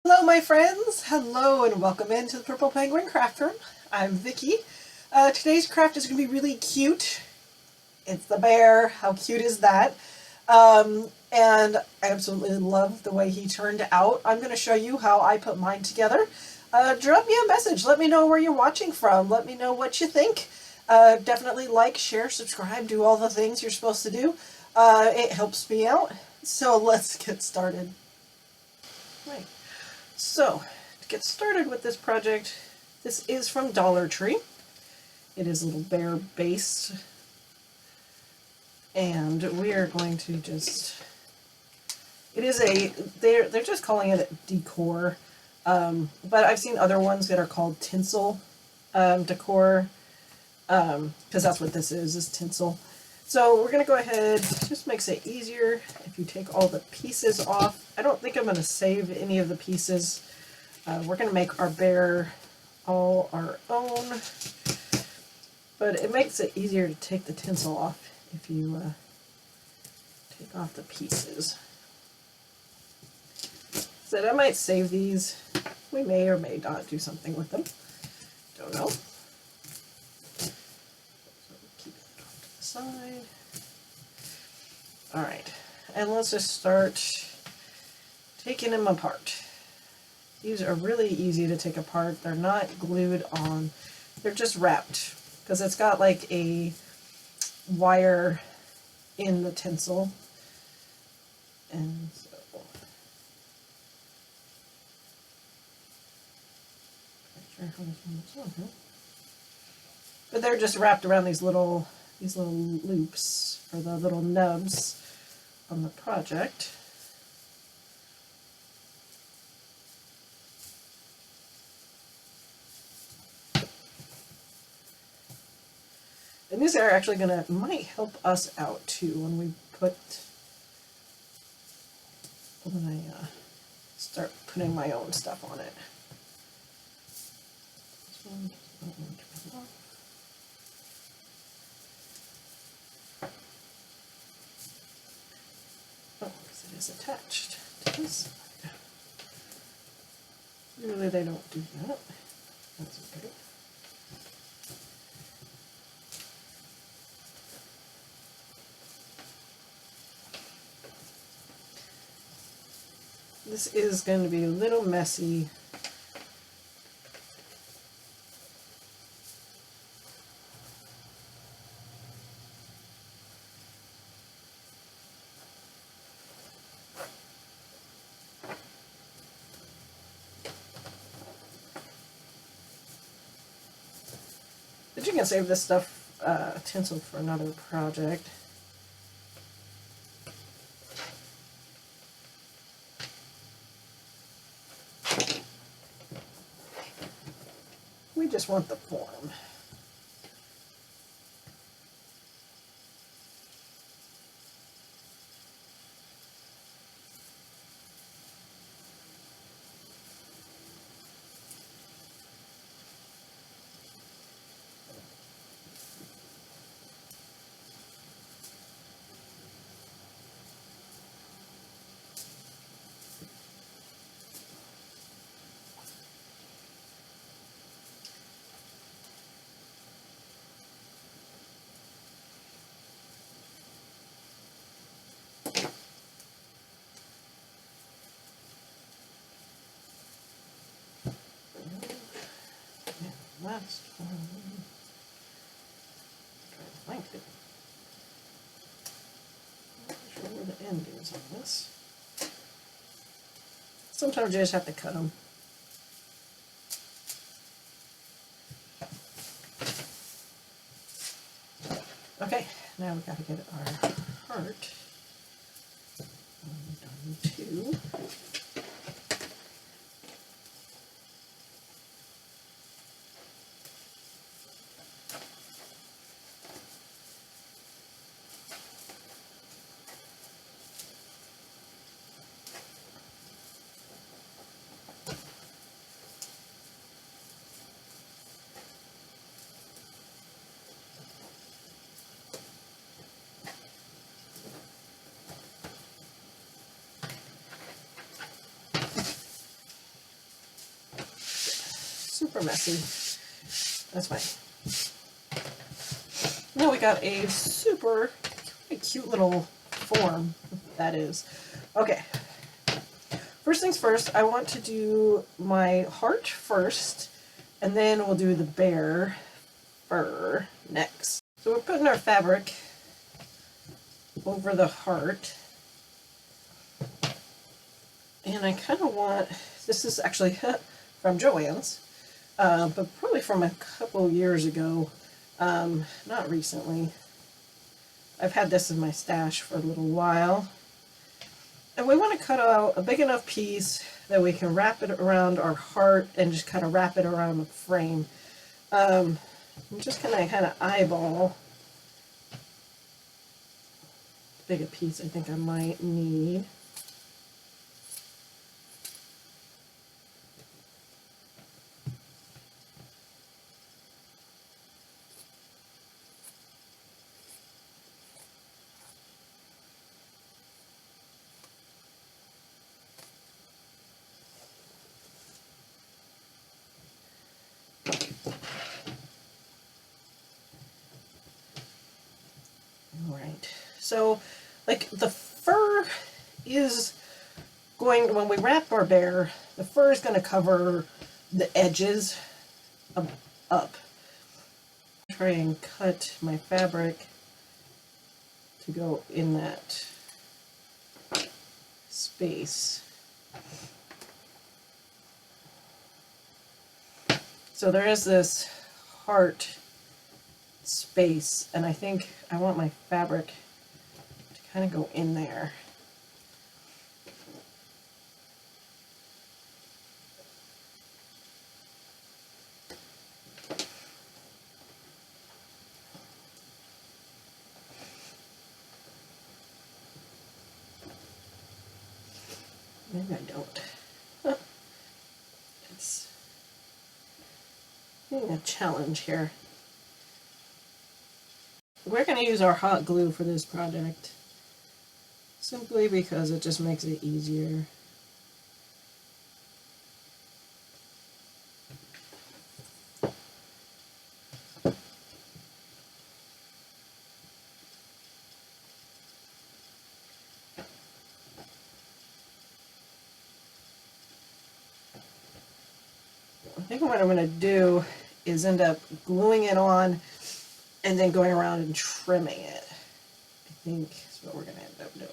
Hello, my friends. Hello, and welcome into the Purple Penguin Craft Room. I'm Vicky. Today's craft is going to be really cute. It's the bear. How cute is that? And I absolutely love the way he turned out. I'm going to show you how I put mine together. Drop me a message. Let me know where you're watching from. Let me know what you think. Definitely like, share, subscribe, do all the things you're supposed to do. It helps me out. So let's get started. Right. So, to get started with this project, this is from Dollar Tree. It is a little bear based, and we are going to just, it is they're just calling it a decor, but I've seen other ones that are called tinsel decor, because that's what this is tinsel. So we're going to go ahead, just makes it easier if you take all the pieces off. I don't think I'm going to save any of the pieces. We're going to make our bear all our own, but it makes it easier to take the tinsel off if you take off the pieces. So I might save these. We may or may not do something with them. Don't know. So keep it off to the side. Alright, and let's just start taking them apart. These are really easy to take apart. They're not glued on. They're just wrapped because it's got like a wire in the tinsel. And so not sure how this one looks on, huh? But they're just wrapped around these little loops for the little nubs on the project. And these are actually might help us out too when I start putting my own stuff on it. This one doesn't want to come off. Oh, because it is attached to this side. Usually they don't do that. That's okay. This is going to be a little messy. But you can save this stuff, tinsel, for another project. We just want the form. Last one. Try to find it. Not sure where the end is on this. Sometimes you just have to cut them. Okay, now we've got to get our heart. Done two. super messy. That's fine. Now we got a super cute little form, that is. Okay. First things first, I want to do my heart first, and then we'll do the bear fur next. So we're putting our fabric over the heart. And I kind of want, this is actually from Joann's, but probably from a couple years ago, not recently. I've had this in my stash for a little while. And we want to cut out a big enough piece that we can wrap it around our heart and just kind of wrap it around the frame. I'm just going to kind of eyeball the bigger piece I think I might need. Alright, so like the fur is going, when we wrap our bear, the fur is going to cover the edges up. Try and cut my fabric to go in that space. So there is this heart space, and I think I want my fabric to kind of go in there. Maybe I don't. It's being a challenge here. We're going to use our hot glue for this project, simply because it just makes it easier. I think what I'm going to do is end up gluing it on and then going around and trimming it. I think that's what we're going to end up doing.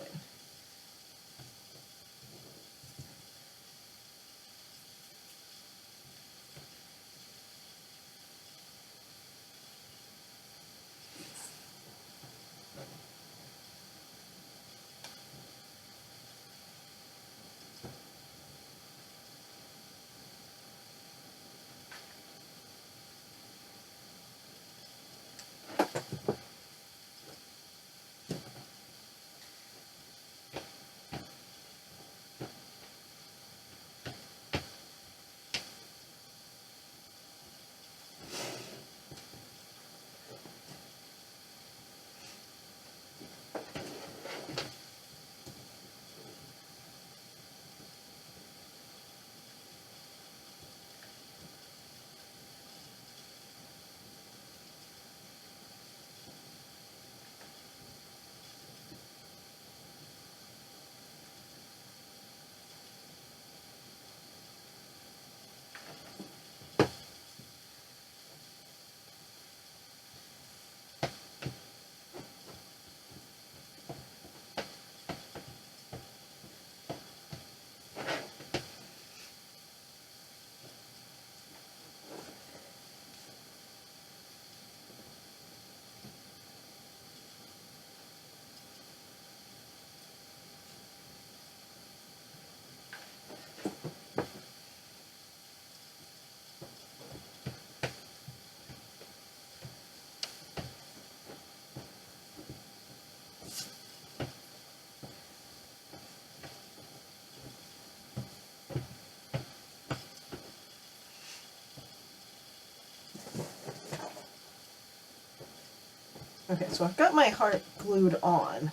Okay, so I've got my heart glued on.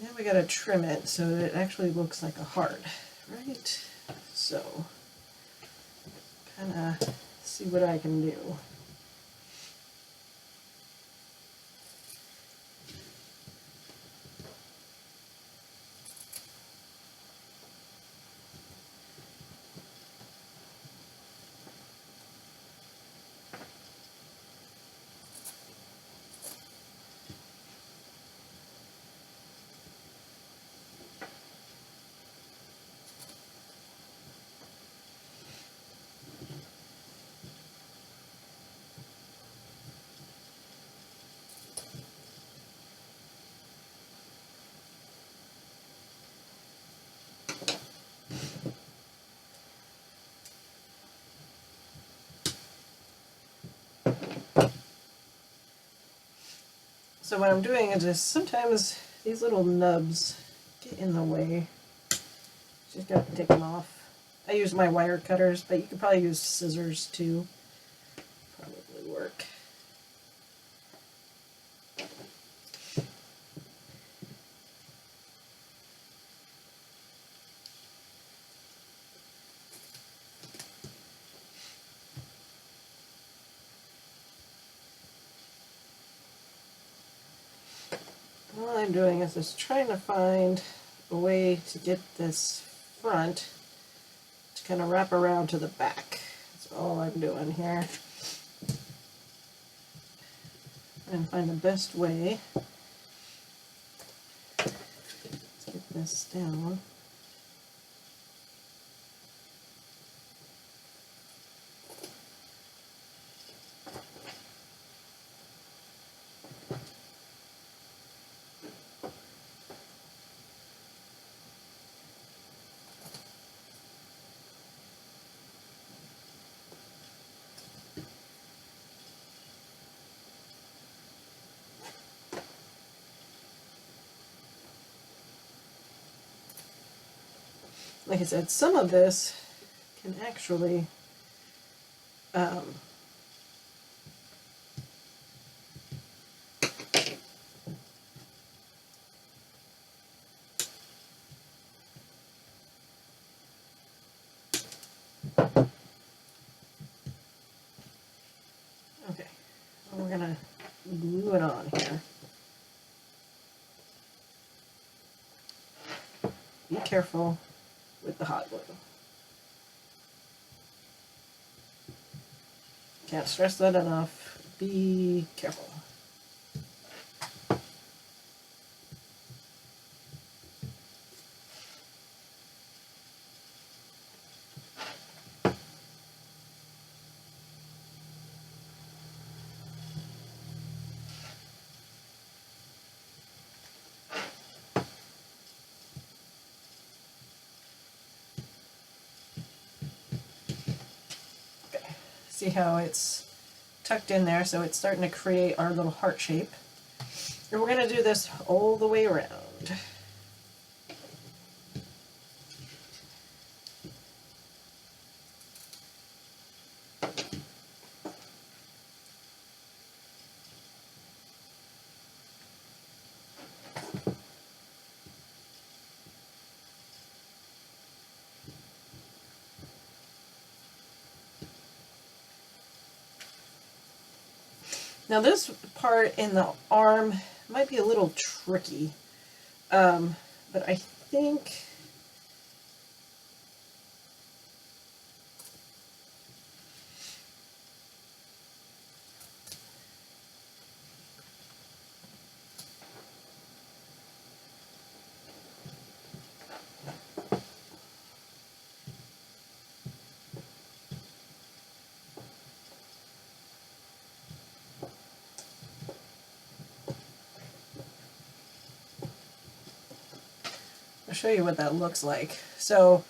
Now we gotta trim it so that it actually looks like a heart, right? So, kind of see what I can do. So what I'm doing is just sometimes these little nubs get in the way. Just got to take them off. I use my wire cutters, but you could probably use scissors too. Probably work. All I'm doing is just trying to find a way to get this front to kind of wrap around to the back. That's all I'm doing here. And find the best way to get this down. Like I said, some of this can actually okay, well, we're gonna glue it on here. Be careful with the hot glue. Can't stress that enough. Be careful. See how it's tucked in there, so it's starting to create our little heart shape. And we're going to do this all the way around. Now this part in the arm might be a little tricky, but I think I'll show you what that looks like. So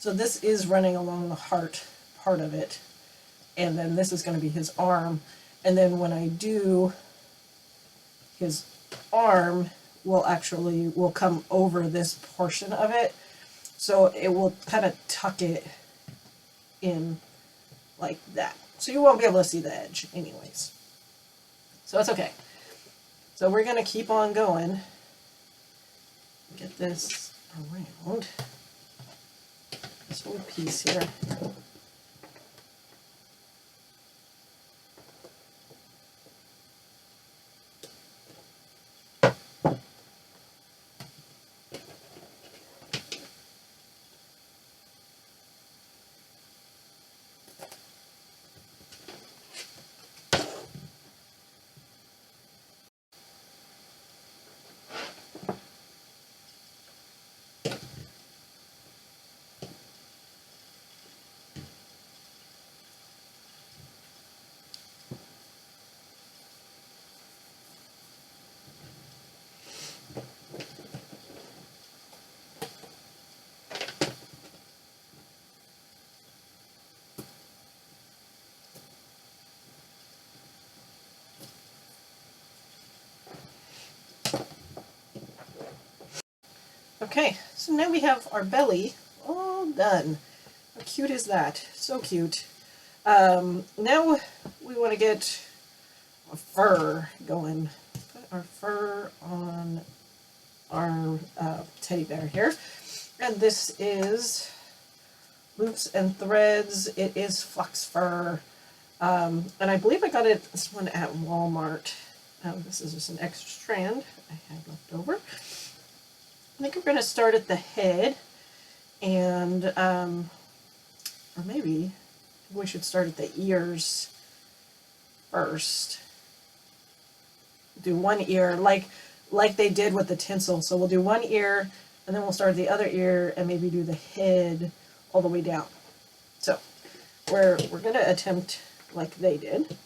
this is running along the heart part of it, and then this is going to be his arm, and then when I do his arm, will come over this portion of it, so it will kind of tuck it in like that. So you won't be able to see the edge anyways. So it's okay. So we're going to keep on going. Get this around this whole piece here. Okay, so now we have our belly all done. How cute is that? So cute. Now we want to get our fur going. Put our fur on our teddy bear here. And this is Loops and Threads. It is Fox Fur. And I believe I got this one at Walmart. This is just an extra strand I had left over. I think we're going to start at the head, and or maybe we should start at the ears first. Do one ear like they did with the tinsel. So we'll do one ear, and then we'll start the other ear, and maybe do the head all the way down. So we're going to attempt like they did,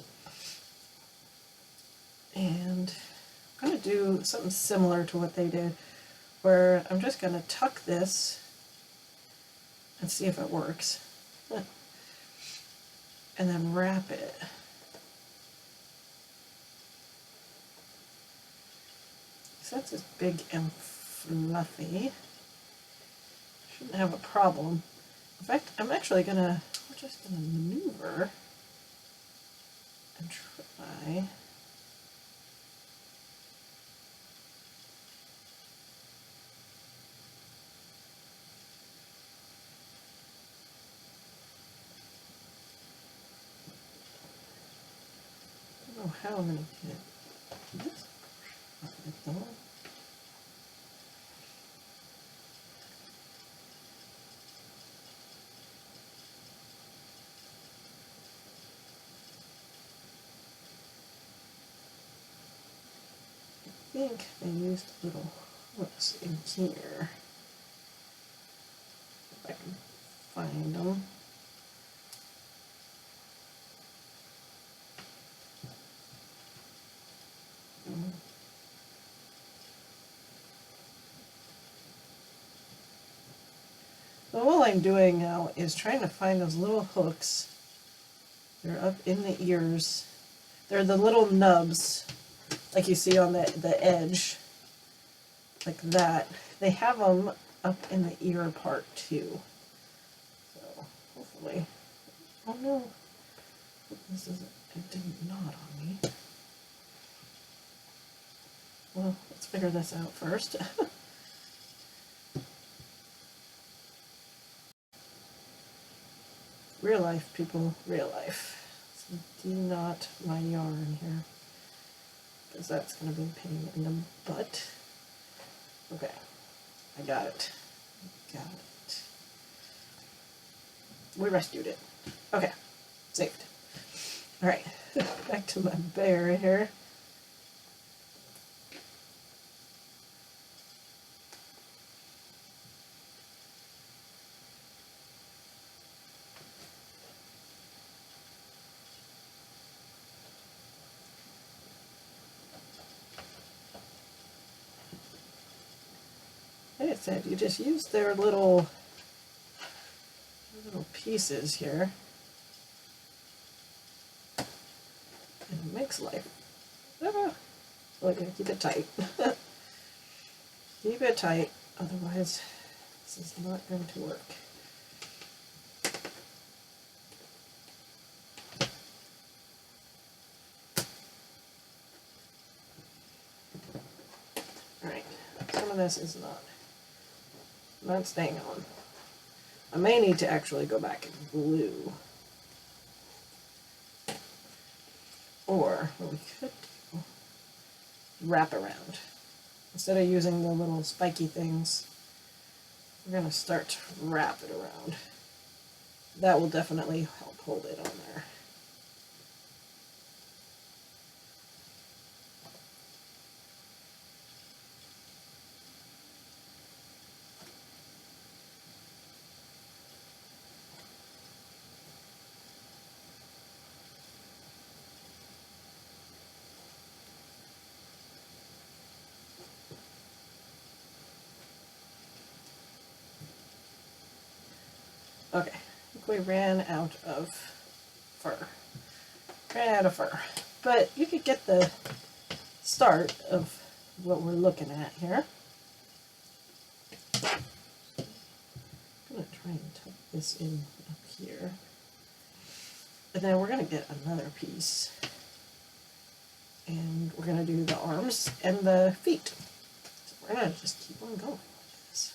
and I'm going to do something similar to what they did, where I'm just going to tuck this and see if it works, and then wrap it. Since it's big and fluffy, I shouldn't have a problem. In fact, we're just gonna maneuver and try. I don't know how I'm gonna get this though. I think they used little hooks in here. If I can find them. So all I'm doing now is trying to find those little hooks. They're up in the ears. They're the little nubs, like you see on the edge, like that. They have them up in the ear part too. So hopefully, oh no, this isn't, it did not on me. Well, let's figure this out first. Real life, people, real life. So do not my yarn here, because that's going to be a pain in the butt. Okay, I got it. Got it. We rescued it. Okay, saved. All right, back to my bear here. Like I said, you just use their little pieces here, and it makes life. So I gotta keep it tight. Keep it tight, otherwise this is not going to work. Alright, some of this is not staying on. I may need to actually go back and glue. Or what we could do, wrap around. Instead of using the little spiky things, we're going to start to wrap it around. That will definitely help hold it on there. Okay, I think we ran out of fur. But you could get the start of what we're looking at here. I'm going to try and tuck this in up here. And then we're going to get another piece. And we're going to do the arms and the feet. So we're going to just keep on going with this.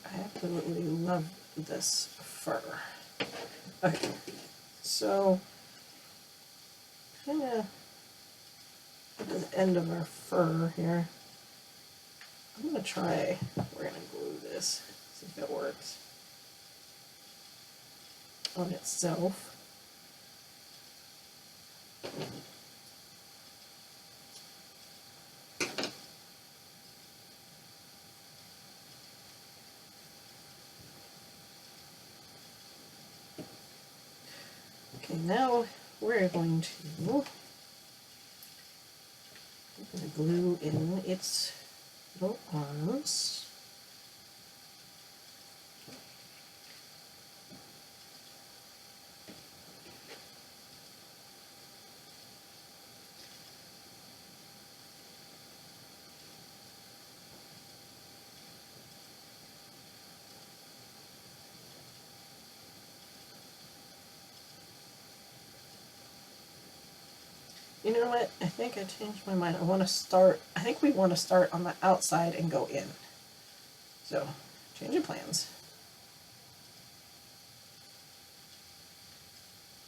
I absolutely love this fur. Okay, so kind of at the end of our fur here, I'm going to try, we're going to glue this, see if it works on itself. Okay, now we're going to glue in its little arms. You know what? I think I changed my mind. I think we want to start on the outside and go in. So, change of plans.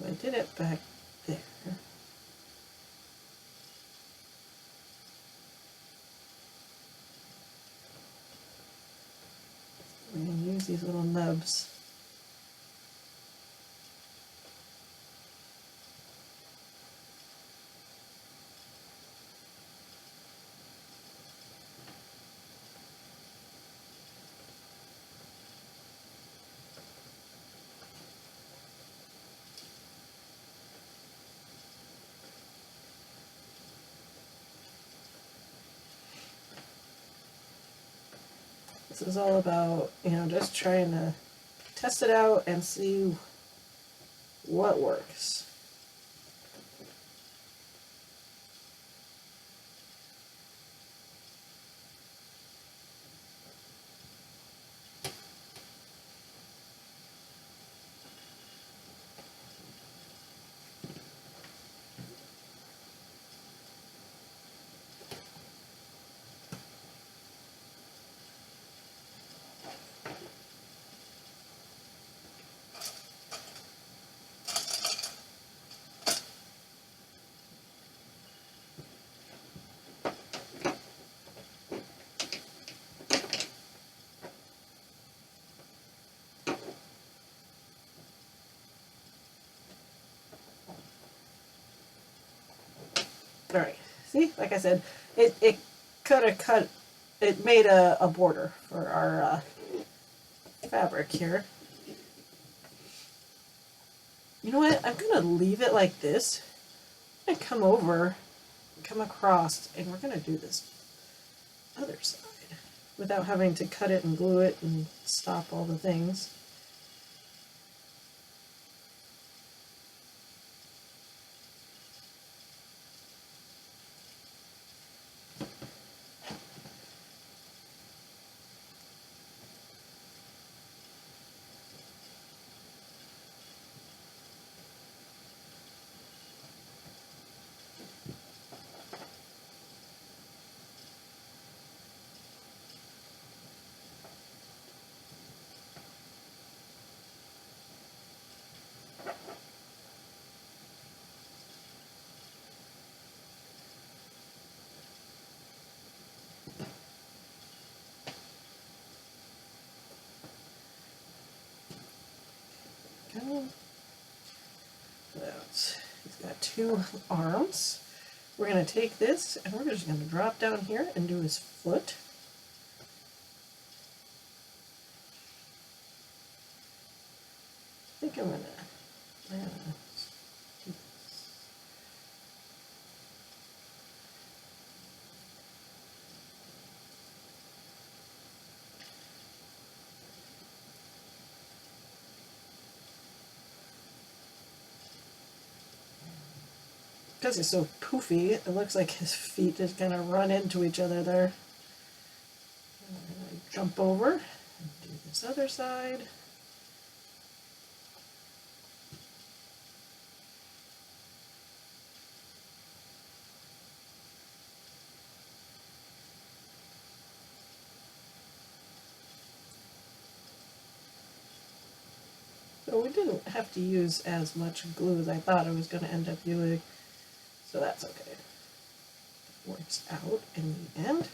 I did it back there. We're going to use these little nubs. This is all about, just trying to test it out and see what works. All right, see, like I said, it made a border for our fabric here. You know what, I'm gonna leave it like this. I'm gonna come over, come across, and we're gonna do this other side without having to cut it and glue it and stop all the things. He's got two arms. We're going to take this and we're just going to drop down here and do his foot. I think I'm going to do this. because he's so poofy, it looks like his feet just kind of run into each other there. And I jump over and do this other side. So we didn't have to use as much glue as I thought I was going to end up using, so that's okay. It works out in the end.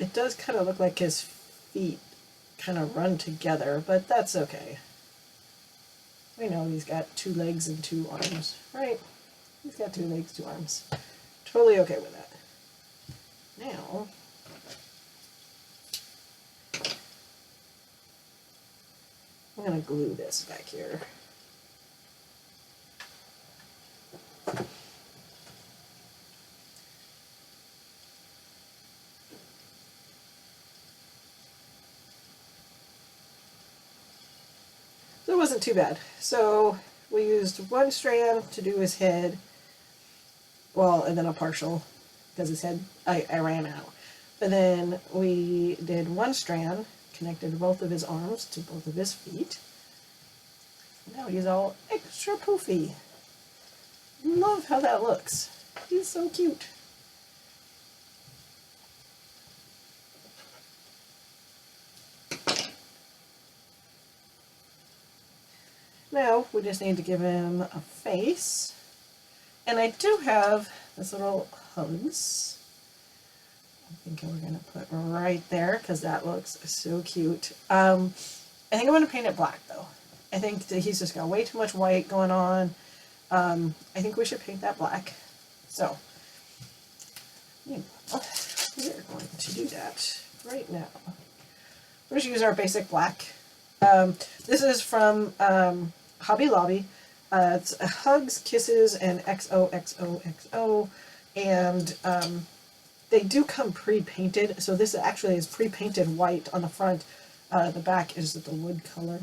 It does kind of look like his feet kind of run together, but that's okay. We know he's got 2 legs and 2 arms, right? He's got 2 legs, 2 arms. Totally okay with that. Now, I'm going to glue this back here. So it wasn't too bad. So we used 1 strand to do his head, well, and then a partial, because his head, I ran out. But then we did 1 strand, connected both of his arms to both of his feet. Now he's all extra poofy. Love how that looks. He's so cute. Now we just need to give him a face. And I do have this little hugs. I think we're going to put right there because that looks so cute. I think I'm going to paint it black though. I think that he's just got way too much white going on. I think we should paint that black. So, we're going to do that right now. We'll just use our basic black. This is from Hobby Lobby. It's Hugs, Kisses, and XOXOXO. And they do come pre-painted. So this actually is pre-painted white on the front. The back is the wood color.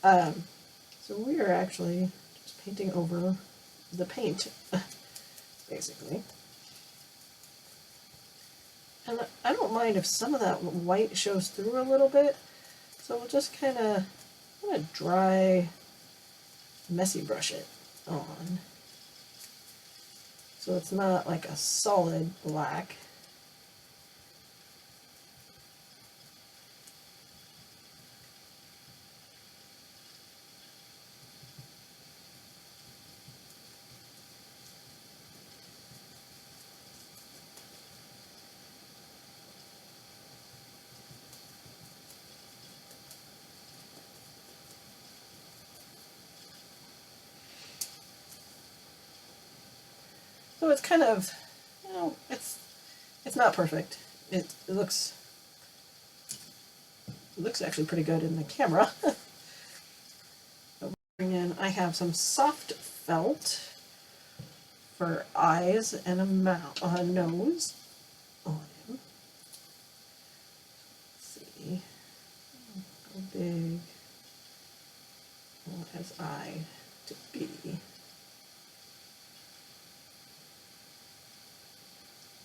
So we are actually just painting over the paint, basically. And I don't mind if some of that white shows through a little bit. So we'll just kind of dry, messy brush it on. So it's not like a solid black. So it's kind of, it's not perfect. It looks actually pretty good in the camera. Bring in, I have some soft felt for eyes and a mouth, a nose on him. Let's see how big will his eye to be.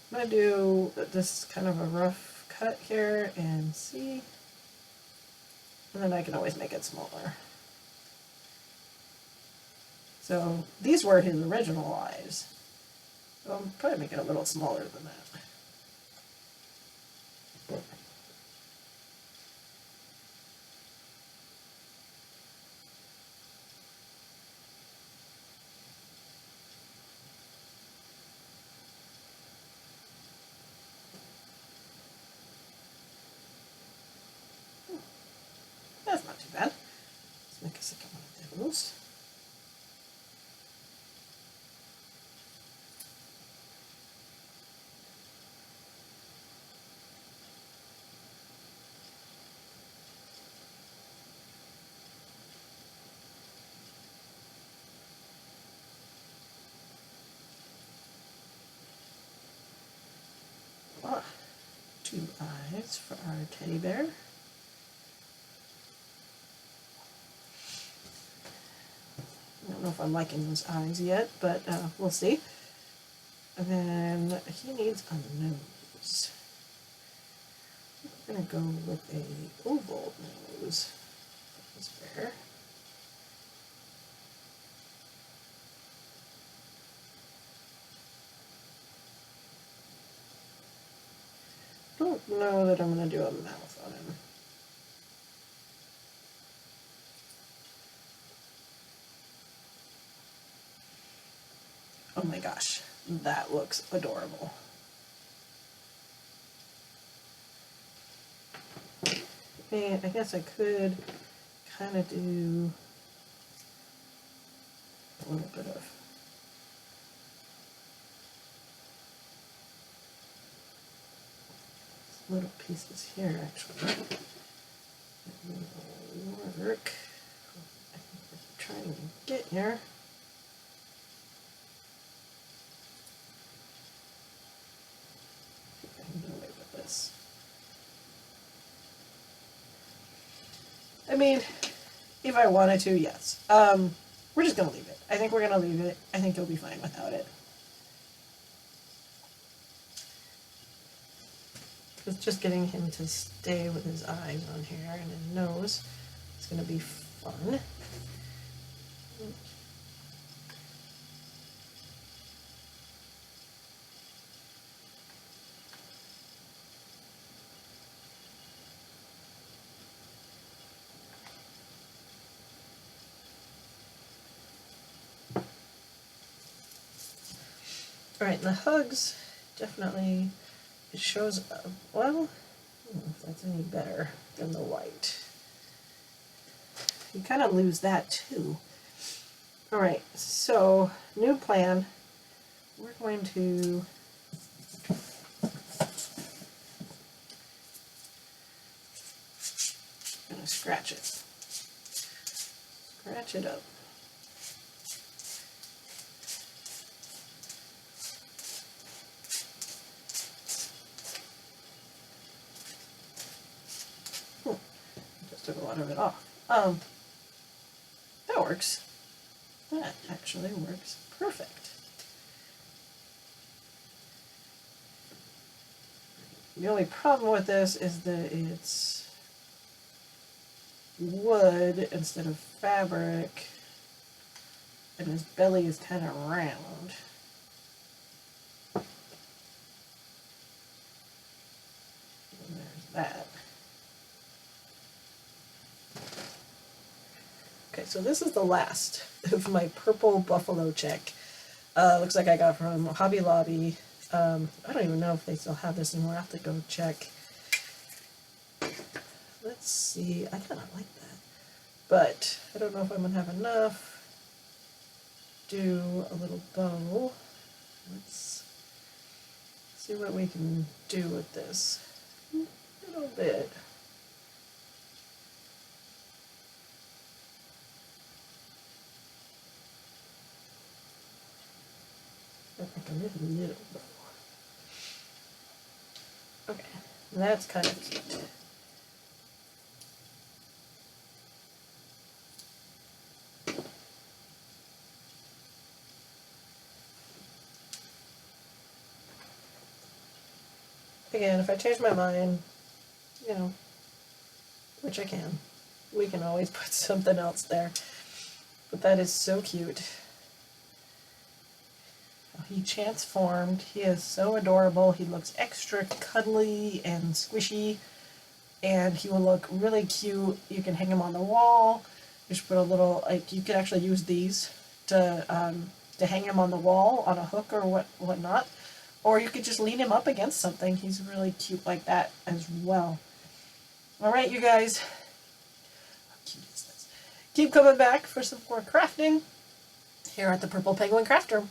I'm going to do this kind of a rough cut here and see, and then I can always make it smaller. So these were his original eyes, so I'll probably make it a little smaller than that. That's not too bad. Let's make a second one of those. 2 eyes for our teddy bear. I don't know if I'm liking those eyes yet, but we'll see. And then he needs a nose. I'm going to go with a oval nose for this bear. Don't know that I'm going to do a mouth on him. Oh my gosh, that looks adorable. And I guess I could kind of do a little bit of little pieces here, actually. That will work. I think we're trying to get here. See if I can get away with this. I mean, if I wanted to, yes. We're just going to leave it. I think we're going to leave it. I think he'll be fine without it. It's just getting him to stay with his eyes on here and his nose. It's going to be fun. Alright, the hugs definitely, it shows up. Well, I don't know if that's any better than the white. You kind of lose that too. Alright, so new plan. We're going to scratch it. Scratch it up. Took a lot of it off. That works. That actually works perfect. The only problem with this is that it's wood instead of fabric, and his belly is kind of round. And there's that. Okay, so this is the last of my purple buffalo check. Looks like I got from Hobby Lobby. I don't even know if they still have this anymore. I have to go check. Let's see. I kind of like that. But I don't know if I'm going to have enough. Do a little bow. Let's see what we can do with this. A little bit. Like a little bow. Okay, that's kind of cute. Again, if I change my mind, you know, which I can, we can always put something else there. But that is so cute. He transformed. He is so adorable. He looks extra cuddly and squishy, and he will look really cute. You can hang him on the wall. Just put a little, like, you could actually use these to hang him on the wall on a hook or whatnot, or you could just lean him up against something. He's really cute like that as well. All right, you guys. How cute is this? Keep coming back for some more crafting here at the Purple Penguin Craft Room.